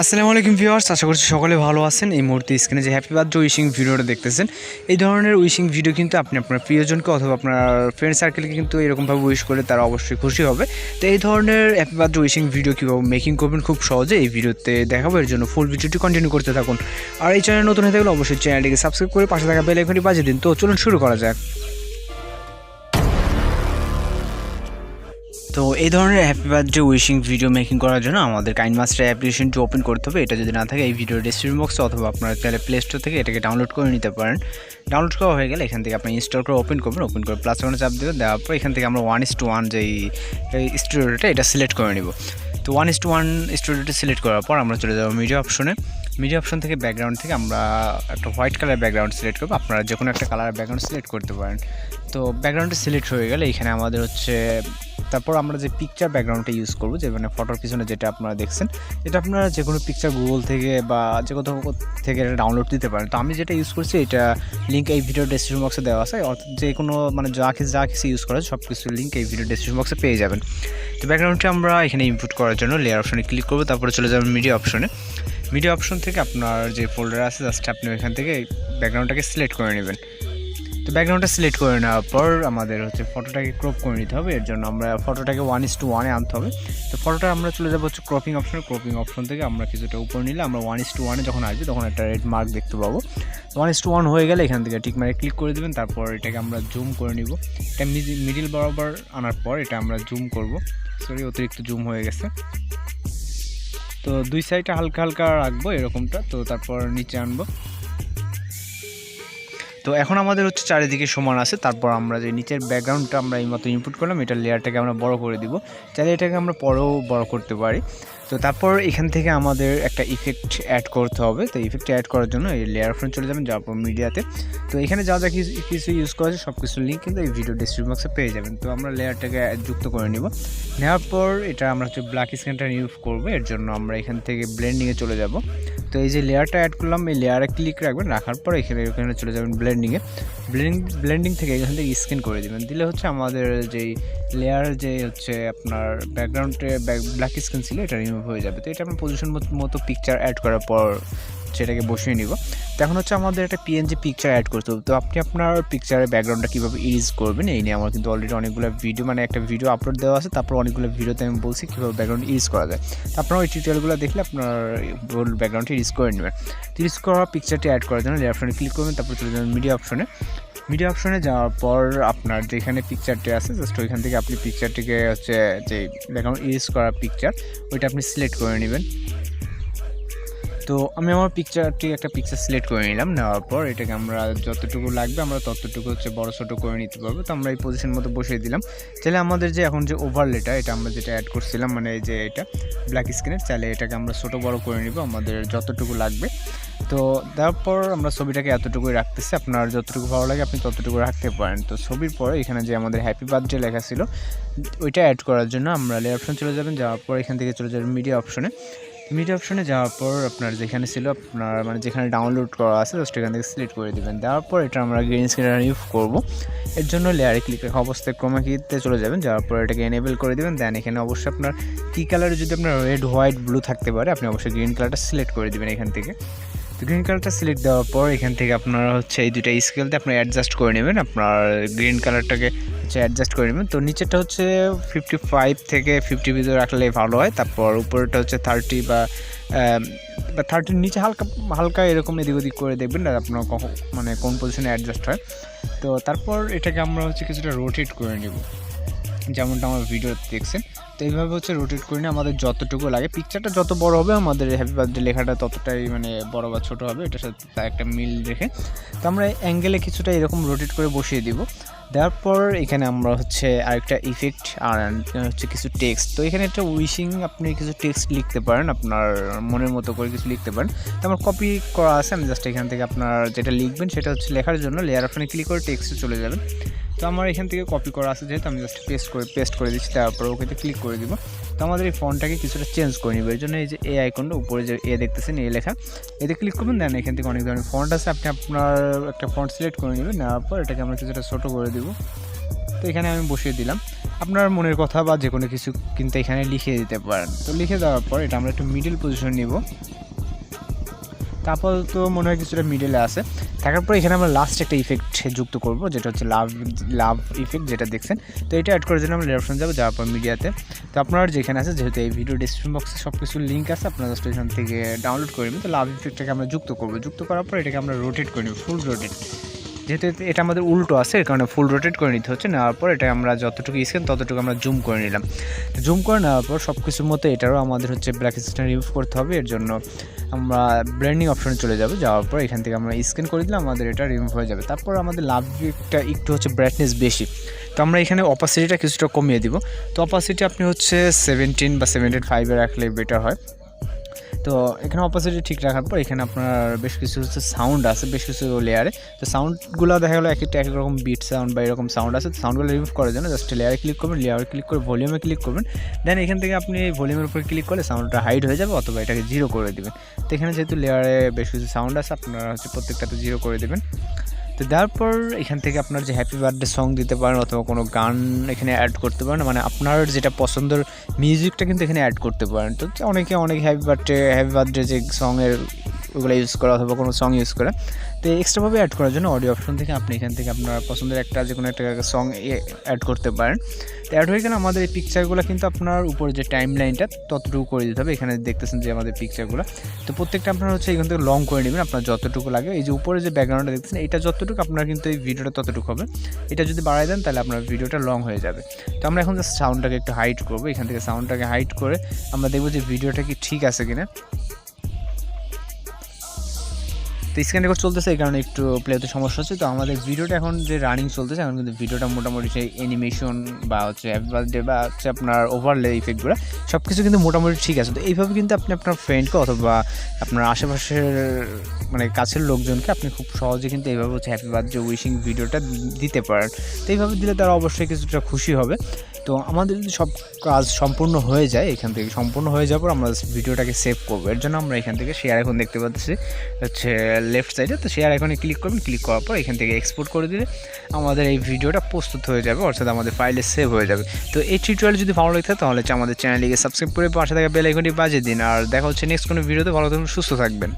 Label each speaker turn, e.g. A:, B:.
A: আসসালামু আলাইকুম ভিউয়ার্স, আশা করছি সকলে ভালো আছেন। এই মুহূর্তে স্ক্রিনে যে হ্যাপি বার্থডে উইশিং ভিডিওটা দেখতেছেন, এই ধরনের উইশিং ভিডিও কিন্তু আপনি আপনার প্রিয়জনকে অথবা আপনার ফ্রেন্ড সার্কেলকে কিন্তু এরকমভাবে উইশ করে তারা অবশ্যই খুশি হবে। তো এই ধরনের হ্যাপি বার্থডে উইশিং ভিডিও কীভাবে মেকিং করবেন খুব সহজে এই ভিডিওতে দেখাবো। এর জন্য ফুল ভিডিওটি কন্টিনিউ করতে থাকুন। আর এই চ্যানেল নতুন হয়ে থাকলে অবশ্যই চ্যানেলটিকে সাবস্ক্রাইব করে পাশে থাকা বেল আইকনটি বাজিয়ে দিন। তো চলুন শুরু করা যাক। তো এই ধরনের happy birthday wishing video making করার জন্য আমাদের কাইনমাস্টার অ্যাপ্লিকেশনটি ওপেন করতে হবে। এটা যদি না থাকে এই ভিডিওর ডেসক্রিপশন বক্সে অথবা আপনারা চাইলে প্লে স্টোর থেকে এটাকে ডাউনলোড করে নিতে পারেন। ডাউনলোড করা হয়ে গেলে এখান থেকে আপনি ইনস্টল করে ওপেন করবেন। ওপেন করে প্লাস ওয়ানে চাপ দেবেন। দেওয়ার পর এখান থেকে আমরা 1:1 যেই স্টুডিওটা এটা সিলেক্ট করে নিব। তো 1:1 স্টুডিওটা সিলেক্ট করার পর আমরা চলে যাবো মিডিয়া অপশনে। মিডিয়া অপশন থেকে ব্যাকগ্রাউন্ড থেকে আমরা একটা হোয়াইট কালার ব্যাকগ্রাউন্ড সিলেক্ট করবো। আপনারা যে কোনো একটা কালার ব্যাকগ্রাউন্ড সিলেক্ট করতে পারেন। তো ব্যাকগ্রাউন্ডটা সিলেক্ট হয়ে গেলে এখানে আমাদের হচ্ছে তারপর আমরা যে পিকচার ব্যাকগ্রাউন্ডটা ইউজ করবো, যে মানে ফটোর পিছনে যেটা আপনারা দেখছেন, এটা আপনারা যে কোনো পিকচার গুগল থেকে বা যে কোথাও থেকে এটা ডাউনলোড দিতে পারেন। তো আমি যেটা ইউজ করছি এটা লিঙ্ক এই ভিডিও ডেসক্রিপশন বক্সে দেওয়া আছে। অর্থাৎ যে কোনো মানে যা কিছু ইউজ করা সব কিছুর লিঙ্ক এই ভিডিও ডেসক্রিপশন বক্সে পেয়ে যাবেন। তো ব্যাকগ্রাউন্ডটা আমরা এখানে ইনপুট করার জন্য লেয়ার অপশনে ক্লিক করবো। তারপরে চলে যাবেন মিডিয়া অপশনে। মিডিয়া অপশন থেকে আপনার যে ফোল্ডার আছে জাস্ট আপনি এখান থেকে ব্যাকগ্রাউন্ডটাকে সিলেক্ট করে নেবেন। তো ব্যাকগ্রাউন্ডটা সিলেক্ট করে নেওয়ার পর আমাদের হচ্ছে ফটোটাকে ক্রপ করে নিতে হবে। এর জন্য আমরা ফটোটাকে 1:1 আনতে হবে। তো ফটোটা আমরা চলে যাবো হচ্ছে ক্রপিং অপশনে। ক্রপিং অপশন থেকে আমরা কিছুটা উপরে নিলে আমরা 1:1 যখন আসবে তখন একটা রেড মার্ক দেখতে পাবো। 1:1 হয়ে গেলে এখান থেকে টিক মার্কে ক্লিক করে দেবেন। তারপর এটাকে আমরা জুম করে নিব। এটা মিডিল বরাবর আনার পর এটা আমরা জুম করব। সরি, অতিরিক্ত জুম হয়ে গেছে। তো দুই সাইডে হালকা হালকা রাখবো এরকমটা। তো তারপর নিচে আনবো। তো এখন আমাদের হচ্ছে চারিদিকে সমান আছে। তারপর আমরা যে নিচের ব্যাকগ্রাউন্ডটা আমরা এই মতো ইনপুট করলাম, এটা লেয়ারটাকে আমরা বড় করে দিব। চাইলে এটাকে আমরা পরেও বড় করতে পারি। তো তারপর এখান থেকে আমাদের একটা ইফেক্ট অ্যাড করতে হবে। তো ইফেক্ট অ্যাড করার জন্য এই লেয়ার ফোনে চলে যাবেন, যাওয়ার পর মিডিয়াতে। তো এখানে যা যা কিছু ইউজ করা আছে সব কিছুর লিঙ্ক কিন্তু এই ভিডিও ডেসক্রিপশন বক্সে পেয়ে যাবেন। তো আমরা লেয়ারটাকে যুক্ত করে নিব। নেওয়ার পর এটা আমরা হচ্ছে ব্ল্যাক স্ক্রিনটা ইউজ করবো। এর জন্য আমরা এখান থেকে ব্লেন্ডিংয়ে চলে যাব। তো এই যে লেয়ারটা অ্যাড করলাম, এই লেয়ারে ক্লিক রাখবেন। রাখার পর এখানে চলে যাবেন ব্লেন্ডিংয়ে। ব্লেন্ডিং থেকে এখান থেকে স্ক্যান করে দেবেন। দিলে হচ্ছে আমাদের যেই লেয়ার যে হচ্ছে আপনার ব্যাকগ্রাউন্ডে ব্ল্যাক স্ক্রিন ছিল এটা রিমুভ হয়ে যাবে। তো এটা আমরা পজিশন মতো পিকচার অ্যাড করার পর সেটাকে বসিয়ে নিব। তো এখন হচ্ছে আমাদের একটা পিএনজি পিকচার অ্যাড করতে হবে। তো আপনি আপনার পিকচারের ব্যাকগ্রাউন্ডটা কীভাবে ইরেজ করবেন এই নিয়ে আমার কিন্তু অলরেডি অনেকগুলো ভিডিও মানে একটা ভিডিও আপলোড দেওয়া আছে। তারপর অনেকগুলো ভিডিওতে আমি বলছি কীভাবে ব্যাকগ্রাউন্ড ইরেজ করা যায়। তো আপনারা ওই টিউটোরিয়ালগুলো দেখলে আপনার ব্যাকগ্রাউন্ডটি ইরেজ করে নেবেন। ইরেজ করা পিকচারটি অ্যাড করার জন্য লেয়ার অপশনে ক্লিক করবেন। তারপর চলে যাবেন মিডিয়া অপশনে। মিডিয়া অপশনে যাওয়ার পর আপনার যেখানে পিকচারটি আছে জাস্ট ওইখান থেকে আপনি পিকচারটিকে হচ্ছে যে ব্যাকগ্রাউন্ড ইরেজ করা পিকচার ওইটা আপনি সিলেক্ট করে নেবেন। তো আমি আমার একটা পিকচার সিলেক্ট করে নিলাম। নেওয়ার পর এটাকে আমরা যতটুকু লাগবে আমরা ততটুকু হচ্ছে বড় ছোটো করে নিতে পারবো। তো আমরা এই পজিশন মতো বসিয়ে দিলাম। চাইলে আমাদের যে এখন যে ওভারলেটা এটা আমরা যেটা অ্যাড করছিলাম মানে এই যে এটা ব্ল্যাক স্ক্রিনের, চাইলে এটাকে আমরা ছোটো বড় করে নিব আমাদের যতটুকু লাগবে। তো তারপর আমরা ছবিটাকে এতটুকুই রাখতেছি। আপনার যতটুকু ভালো লাগে আপনি ততটুকু রাখতে পারেন। তো ছবির পরে এখানে যে আমাদের হ্যাপি বার্থডে লেখা ছিল ওইটা অ্যাড করার জন্য আমরা লেয়ার অপশন চলে যাবেন। যাওয়ার পর এখান থেকে চলে যাবেন মিডিয়া অপশনে। মিডিয়া অপশনে যাওয়ার পর আপনার যেখানে ছিল আপনার মানে যেখানে ডাউনলোড করা আছে জাস্ট এখান থেকে সিলেক্ট করে দেবেন। দেওয়ার পর এটা আমরা গ্রিন স্ক্রিন রিমুভ করবো। এর জন্য লেয়ারে ক্লিক রাখা অবস্থায় ক্রোমাকিতে চলে যাবেন। যাওয়ার পর এটাকে এনেবল করে দেবেন। দেন এখানে অবশ্যই আপনার কী কালারে যদি আপনার রেড হোয়াইট ব্লু থাকতে পারে আপনি অবশ্যই গ্রিন কালারটা সিলেক্ট করে দেবেন এখান থেকে। তো গ্রিন কালারটা সিলেক্ট দেওয়ার পর এখান থেকে আপনারা হচ্ছে এই দুইটা স্কেলতে আপনার অ্যাডজাস্ট করে নেবেন। আপনার গ্রিন কালারটাকে হচ্ছে অ্যাডজাস্ট করে নেবেন। তো নিচেরটা হচ্ছে 55 থেকে 50 ভিতরে রাখলে ভালো হয়। তারপর উপরেরটা হচ্ছে 30 বা 30 নিচে হালকা হালকা এরকম এদিক ওদিক করে দেখবেন আর আপনার মানে কোন পজিশনে অ্যাডজাস্ট হয়। তো তারপর এটাকে আমরা হচ্ছে কিছুটা রোটেট করে নেব, যেমনটা আমার ভিডিও দেখছেন। তো এইভাবে হচ্ছে রোটেট করে নিয়ে আমাদের যতটুকু লাগে পিকচারটা যত বড় হবে আমাদের হ্যাপি বার্থডে লেখাটা ততটাই মানে বড় বা ছোটো হবে, এটার সাথে একটা মিল রেখে। তো আমরা অ্যাঙ্গেলে কিছুটা এরকম রোটেট করে বসিয়ে দিব। দেওয়ার পর এখানে আমরা হচ্ছে আরেকটা ইফেক্ট আর হচ্ছে কিছু টেক্সট। তো এখানে একটা উইশিং আপনি কিছু টেক্সট লিখতে পারেন, আপনার মনের মতো করে কিছু লিখতে পারেন। তো আমার কপি করা আছে, আমি জাস্ট এখান থেকে আপনার যেটা লিখবেন সেটা হচ্ছে লেখার জন্য লেয়ার অপশনে ক্লিক করে টেক্সটে চলে যাবেন। তো আমার এখান থেকে কপি করা আছে যেহেতু আমি জাস্ট পেস্ট করে দিচ্ছি। তারপর ওকেতে ক্লিক করে দিব। তো আমাদের এই ফন্টটাকে কিছুটা চেঞ্জ করে নিব। এর জন্য এই যে এ আইকনটা উপরে যে এ দেখতেছেন এ লেখা এতে ক্লিক করবেন। দেন এখান থেকে অনেক ধরনের ফন্ট আছে, আপনি আপনার একটা ফন্ট সিলেক্ট করে নেবেন। নেওয়ার পর এটাকে আমরা কিছুটা ছোটো করে দিব। তো এখানে আমি বসিয়ে দিলাম। আপনার মনের কথা বা যে কোনো কিছু কিন্তু এখানে লিখে দিতে পারেন। তো লিখে দেওয়ার পর এটা আমরা একটু মিডল পজিশন নিব। তারপর তো মনে হয় কিছুটা মিডলে আছে। থাকার পর এখানে আমরা লাস্ট একটা ইফেক্ট যুক্ত করব, যেটা হচ্ছে লাভ ইফেক্ট, যেটা দেখছেন। তো এটা অ্যাড করার জন্য আমরা লেয়ার অপশন যাবো, যাওয়ার পর মিডিয়াতে। তো আপনার যেখানে আছে, যেহেতু এই ভিডিও ডিসক্রিপশন বক্সে সব কিছু লিঙ্ক আছে, আপনারা জাস্ট এখান থেকে ডাউনলোড করে নেবেন। তো লাভ ইফেক্টটাকে আমরা যুক্ত করব। যুক্ত করার পর এটাকে আমরা রোটেট করে নেব, ফুল রোটেট। যেহেতু এটা আমাদের উল্টো আছে, এর কারণে ফুল রোটেট করে নিতে হচ্ছে। নেওয়ার পর এটা আমরা যতটুকু স্ক্যান ততটুকু আমরা জুম করে নিলাম। জুম করে নেওয়ার পর সব কিছুর মতো এটারও আমাদের হচ্ছে ব্ল্যাক স্ক্রিন রিমুভ করতে হবে। এর জন্য আমরা ব্লেন্ডিং অপশনে চলে যাব। যাওয়ার পর এখান থেকে আমরা স্ক্যান করে দিলে আমাদের এটা রিমুভ হয়ে যাবে। তারপর আমাদের লাভটা একটু হচ্ছে ব্রাইটনেস বেশি, তো আমরা এখানে অপাসিটিটা কিছুটা কমিয়ে দিব। তো অপাসিটি আপনি হচ্ছে 17 বা 75-এ রাখলে বেটার হয়। তো এখানে অপোজিটে ঠিক রাখার পর এখানে আপনার বেশ কিছু হচ্ছে সাউন্ড আছে, বেশ কিছু লেয়ারে। তো সাউন্ডগুলো দেখা গেলো এক একটা এক রকম বিট সাউন্ড বা এরকম সাউন্ড আছে। সাউন্ডগুলো রিমুভ করার জন্য জাস্ট লেয়ারে ক্লিক করবেন, লেয়ারে ক্লিক করে ভলিউমে ক্লিক করবেন। দেন এখান থেকে আপনি ভলিউমের উপর ক্লিক করলে সাউন্ডটা হাইড হয়ে যাবে, অথবা এটাকে 0 করে দেবেন। তো এখানে যেহেতু লেয়ারে বেশ কিছু সাউন্ড আছে, আপনারা হচ্ছে প্রত্যেকটাতে 0 করে দেবেন। তো দেওয়ার পর এখান থেকে আপনার যে হ্যাপি বার্থডে সং দিতে পারেন, অথবা কোনো গান এখানে অ্যাড করতে পারেন, মানে আপনার যেটা পছন্দের মিউজিকটা কিন্তু এখানে অ্যাড করতে পারেন। তো অনেকে হ্যাপি বার্থডে যে সঙের ওগুলো ইউজ করা, অথবা কোনো সং ইউজ করা। তো এক্সট্রাভাবে অ্যাড করার জন্য অডিও অপশন থেকে আপনি এখান থেকে আপনার পছন্দের একটা যে কোনো একটা সং অ্যাড করতে পারেন। তো অ্যাড হয়ে গেলে আমাদের এই পিকচারগুলো কিন্তু আপনার উপরে যে টাইম লাইনটা ততটুকু করে দিতে হবে। এখানে দেখতেছেন যে আমাদের পিকচারগুলো, তো প্রত্যেকটা আপনার হচ্ছে এখান থেকে লং করে নেবেন আপনার যতটুকু লাগে। এই যে উপরে যে ব্যাকগ্রাউন্ডটা দেখতেছেন, এটা যতটুকু আপনার কিন্তু এই ভিডিওটা ততটুকু হবে। এটা যদি বাড়ায় দেন তাহলে আপনার ভিডিওটা লং হয়ে যাবে। তো আমরা এখন জাস্ট সাউন্ডটাকে একটু হাইড করবো। এখান থেকে সাউন্ডটাকে হাইড করে আমরা দেখবো যে ভিডিওটা কি ঠিক আছে কিনা। তো স্ক্রিন রেকর্ড চলতেছে, এই কারণে একটু প্লেতে সমস্যা হচ্ছে। তো আমাদের ভিডিওটা এখন যে রানিং চলতেছে, এখন কিন্তু ভিডিওটা মোটামুটি সেই অ্যানিমেশন বা হচ্ছে হ্যাপি বার্থডে বা হচ্ছে আপনার ওভারলে ইফেক্টগুলো সব কিছু কিন্তু মোটামুটি ঠিক আছে। তো এইভাবে কিন্তু আপনি আপনার ফ্রেন্ডকে অথবা আপনার আশেপাশের মানে কাছের লোকজনকে আপনি খুব সহজে কিন্তু এইভাবে হচ্ছে হ্যাপি বার্থডে উইশিং ভিডিওটা দিতে পারেন। তো এইভাবে দিলে তারা অবশ্যই কিছুটা খুশি হবে। তো আমাদের যদি সব কাজ সম্পূর্ণ হয়ে যায়, এখান থেকে সম্পূর্ণ হয়ে যাওয়ার পর আমরা ভিডিওটাকে সেভ করবো। এর জন্য আমরা এখান থেকে শেয়ার এখন দেখতে পাচ্ছি হচ্ছে লেফট সাইডে। তো শেয়ার এখানে ক্লিক করবেন, ক্লিক করার পর এখান থেকে এক্সপোর্ট করে দিলে আমাদের এই ভিডিওটা প্রস্তুত হয়ে যাবে, অর্থাৎ আমাদের ফাইলে সেভ হয়ে যাবে। তো এই টিউটোরিয়াল যদি ভালো লাগে তাহলে আমাদের চ্যানেলটিকে সাবস্ক্রাইব করে পাশে থাকা বেল আইকনটি বাজিয়ে দিন। আর দেখা হচ্ছে নেক্সট কোনো ভিডিওতে। ভালো থাকবেন, সুস্থ থাকবেন।